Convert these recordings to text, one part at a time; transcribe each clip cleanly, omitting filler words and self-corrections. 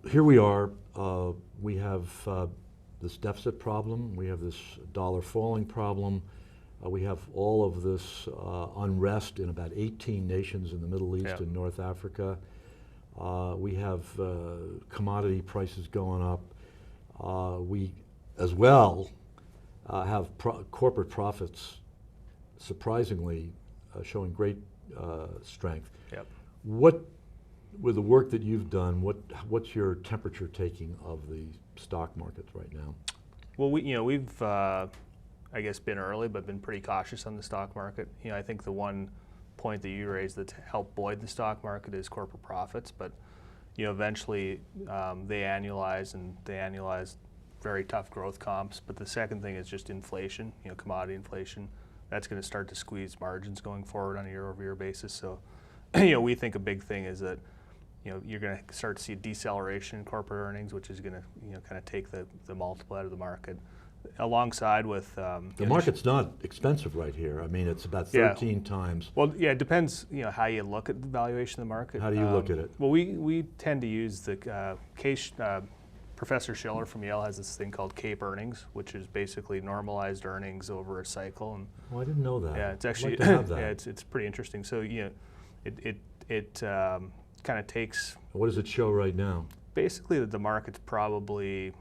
Here we are. We have this deficit problem. We have this dollar falling problem. We have all of this unrest in about 18 nations in the Middle East and North Africa. We have commodity prices going up. We, as well, have corporate profits surprisingly showing great strength. Yep. What, with the work that you've done, what's your temperature taking of the stock markets right now? Well, we've I guess been early, but been pretty cautious on the stock market. I think the one point that you raised that helped buoy the stock market is corporate profits, but eventually they annualize very tough growth comps. But the second thing is just inflation, commodity inflation. That's going to start to squeeze margins going forward on a year-over-year basis. So, we think a big thing is that you're going to start to see a deceleration in corporate earnings, which is going to kind of take the multiple out of the market. Alongside with the market's not expensive right here. I mean, it's about 13 times. Well, yeah, it depends. How you look at the valuation of the market. How do you look at it? Well, we tend to use the case. Professor Schiller from Yale has this thing called CAPE earnings, which is basically normalized earnings over a cycle. And I didn't know that. Yeah, it's actually I'd like to have that. yeah, it's pretty interesting. So it kind of takes. What does it show right now? Basically, that the market's probably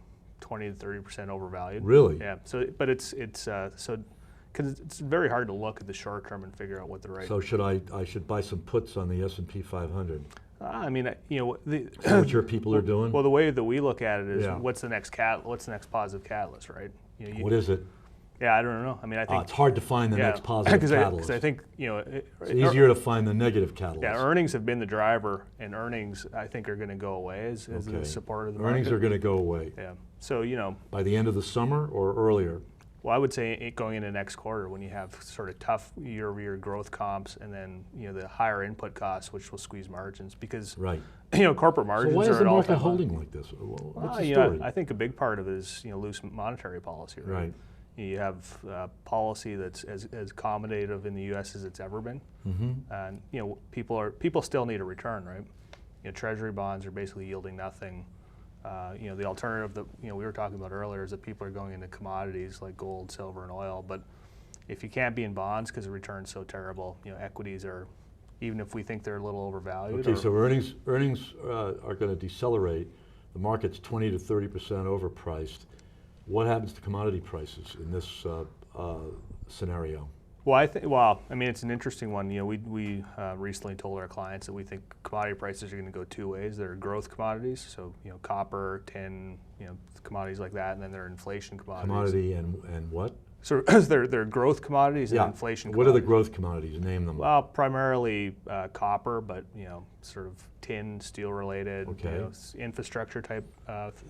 20 to 30% overvalued. Really? Yeah. So, but it's because it's very hard to look at the short term and figure out what the right. So I should buy some puts on the S&P 500? I mean, Is that what your people are doing? Well, the way that we look at it is, what's the next positive catalyst, right? What is it? Yeah, I don't know. I mean, I think it's hard to find the next positive catalyst. Because I think it's easier to find the negative catalyst. Yeah, earnings have been the driver, and earnings I think are going to go away as the support of the market. Earnings are going to go away. Yeah. So by the end of the summer or earlier. Well, I would say going into next quarter when you have sort of tough year-over-year growth comps, and then the higher input costs, which will squeeze margins because corporate margins. So why is the market all-time holding like this? What's the story? I think a big part of it is loose monetary policy. Right. You have policy that's as accommodative in the U.S. as it's ever been, and people still need a return, right? Treasury bonds are basically yielding nothing. The alternative that we were talking about earlier is that people are going into commodities like gold, silver, and oil. But if you can't be in bonds because the return's so terrible, equities are, even if we think they're a little overvalued. Okay, so earnings are going to decelerate. The market's 20 to 30% overpriced. What happens to commodity prices in this scenario? Well, I mean, it's an interesting one. We recently told our clients that we think commodity prices are going to go two ways. There are growth commodities, so copper, tin, commodities like that, and then there are inflation commodities. Commodity and what? So there are growth commodities and inflation commodities. What are the growth commodities? Name them. Well, primarily copper, but sort of tin, steel related, infrastructure type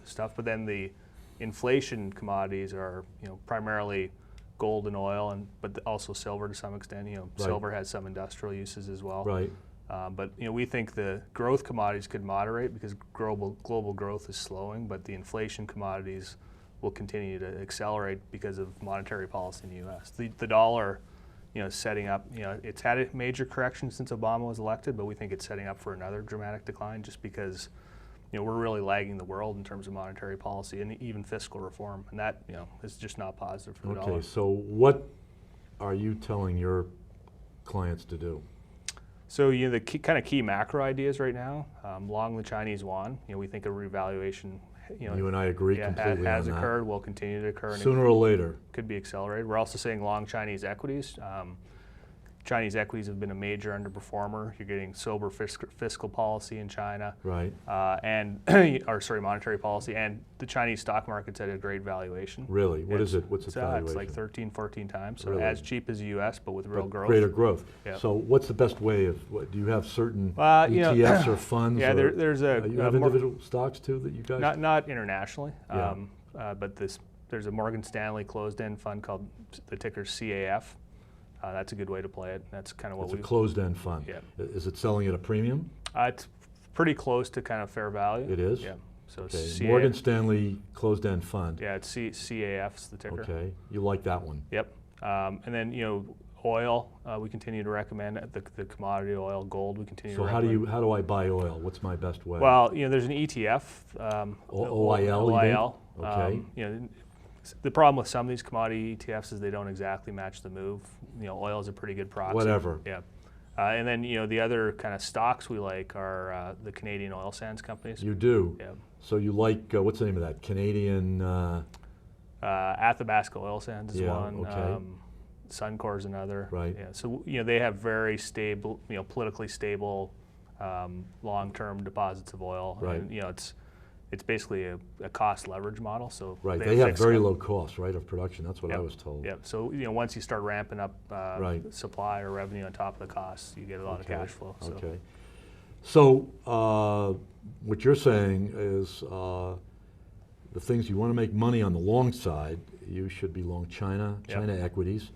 stuff. But then the inflation commodities are primarily gold and oil, but also silver to some extent. Silver has some industrial uses as well. Right. But we think the growth commodities could moderate because global growth is slowing, but the inflation commodities will continue to accelerate because of monetary policy in the U.S. The dollar, setting up. It's had a major correction since Obama was elected, but we think it's setting up for another dramatic decline just because we're really lagging the world in terms of monetary policy and even fiscal reform, and that is just not positive for the dollar. Okay, so what are you telling your clients to do? So the kind of key macro ideas right now, long the Chinese yuan. We think a revaluation. You and I agree completely has on that. occurred, will continue to occur. Sooner or later. Could be accelerated. We're also saying long Chinese equities. Chinese equities have been a major underperformer. You're getting sober fiscal policy in China, right? Monetary policy, and the Chinese stock market's at a great valuation. Really? What is it? What's the valuation? It's like 13, 14 times, so really? as cheap as the U.S., but with real growth. Greater growth. Yeah. So what's the best way of? Do you have certain ETFs or funds? Yeah, there's a. You have individual stocks too that you guys. Not internationally, Yeah. but there's a Morgan Stanley closed-end fund called the ticker CAF. That's a good way to play it. That's kind of what It's a closed-end fund. Yeah. Is it selling at a premium? It's pretty close to kind of fair value. It is? Yeah. So okay. Morgan Stanley closed-end fund. Yeah, it's CAF's the ticker. Okay. You like that one? Yep. And then Oil, we continue to recommend the commodity oil. Gold, we continue So to how recommend. do I buy oil? What's my best way? Well, there's an ETF. OIL, you mean? OIL. Okay. The problem with some of these commodity ETFs is they don't exactly match the move. Oil is a pretty good proxy. Whatever. Yeah. And then the other kind of stocks we like are the Canadian oil sands companies. You do? Yeah. So you like, what's the name of that? Canadian? Athabasca Oil Sands is Yeah, one. okay. Suncor is another. Right. Yeah. So they have very stable, politically stable, long-term deposits of oil. Right. And it's basically a cost leverage model. So Right. They have fixed very com- low costs, right, of production. That's what I Yep. was told. Yeah. So once you start ramping up Right. supply or revenue on top of the costs, you get a lot of cash flow. So. Okay. So what you're saying is the things you want to make money on the long side, you should be long China, Yep. China equities,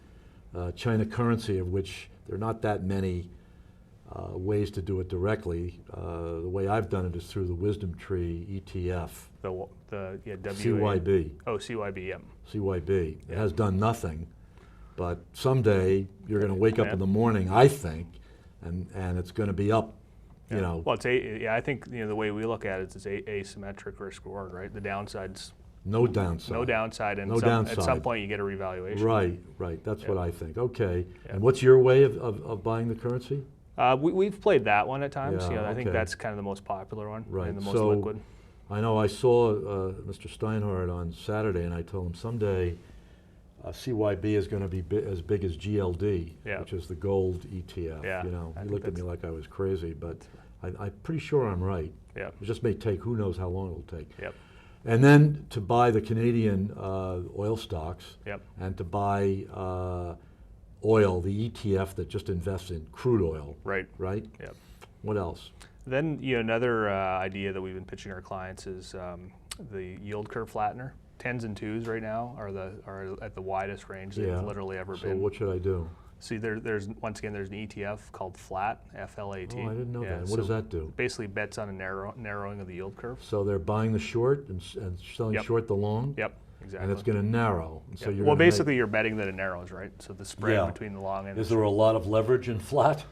China currency, of which there are not that many ways to do it directly. The way I've done it is through the Wisdom Tree ETF, CYB. Oh, CYB. Yeah. CYB. It Yeah. has done nothing, but someday you're going to wake up Yeah. in the morning, I think, and it's going to be up, you know. Well, I think the way we look at it is it's asymmetric risk reward, right? The downside's No downside. no downside, and No at some downside. point you get a revaluation. Right. That's what Yeah. I think. Okay. Yeah. And what's your way of buying the currency? We've played that one at times. Yeah, I think okay. that's kind of the most popular one Right. and the most So liquid. I know I saw Mr. Steinhardt on Saturday, and I told him someday CYB is going to be as big as GLD, Yeah. which is the gold ETF. Yeah, You know, I he think looked at me like I was crazy, but I'm pretty sure I'm right. Yeah. It just may take, who knows how long it'll take. Yep. And then to buy the Canadian oil stocks, Yep. and to buy oil, the ETF that just invests in crude oil, Right. right? Yep. What else? Then another idea that we've been pitching our clients is the yield curve flattener. 10s and 2s right now are at the widest range they've literally ever So been. what should I do? See, there's an ETF called FLAT, FLAT. Oh, I didn't know Yeah, that. What does so that do? Basically bets on a narrowing of the yield curve. So they're buying the short and selling Yep. short the long? Yep, exactly. And it's going to narrow. And so Yep. you're Well, gonna make- basically you're betting that it narrows, right? So the spread Yeah. between the long and Is the there a lot of leverage in flat? short.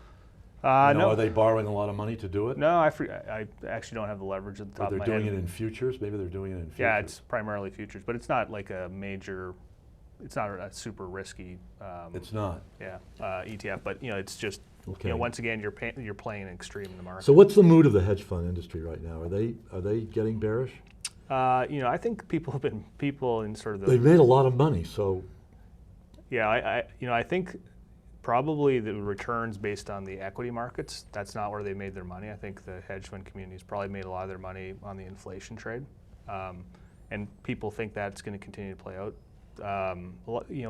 You know, No. Are they borrowing a lot of money to do it? No, I actually don't have the leverage at the Or top they're of my doing head. it in futures? Maybe they're doing it in futures. Yeah, it's primarily futures, but it's not like a major. It's not a super risky. It's not. ETF, but it's just Okay. once again you're playing an extreme in the market. So what's the mood of the hedge fund industry right now? Are they getting bearish? I think people in sort of the They've made a lot of money, so I think probably the returns based on the equity markets, that's not where they made their money. I think the hedge fund community's probably made a lot of their money on the inflation trade, and people think that's going to continue to play out. A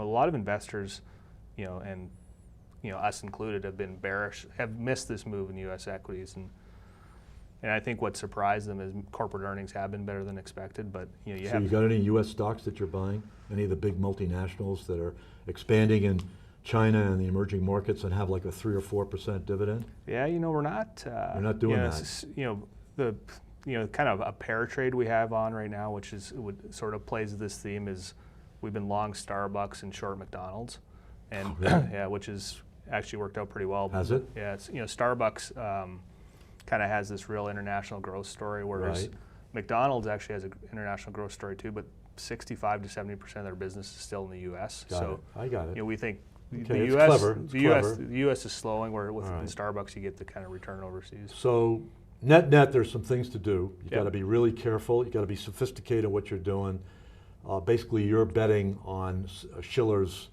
lot of investors, and us included, have been bearish, have missed this move in U.S. equities, and I think what surprised them is corporate earnings have been better than expected. But So you got any U.S. stocks that you're buying? Any of the big multinationals that are expanding in China and the emerging markets and have like a 3 or 4% dividend? Yeah, we're not. You're not doing that. The kind of a pair trade we have on right now, which would sort of plays this theme, is we've been long Starbucks and short McDonald's, and yeah, which has actually worked out pretty well. Has it? Yeah, it's Starbucks kind of has this real international growth story, whereas Right. McDonald's actually has an international growth story too, but 65 to 70% of their business is still in the U.S. Got it. I got it. We think Okay, the it's U.S. clever. It's the U.S. clever. The U.S. is slowing, where with All right. Starbucks you get the kind of return overseas. So net, there's some things to do. You Yep. got to be really careful. You got to be sophisticated in what you're doing. Basically, you're betting on Schiller's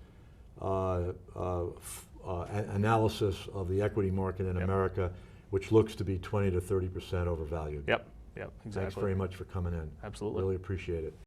analysis of the equity market in Yep. America, which looks to be 20 to 30% overvalued. Yep, exactly. Thanks very much for coming in. Absolutely. Really appreciate it.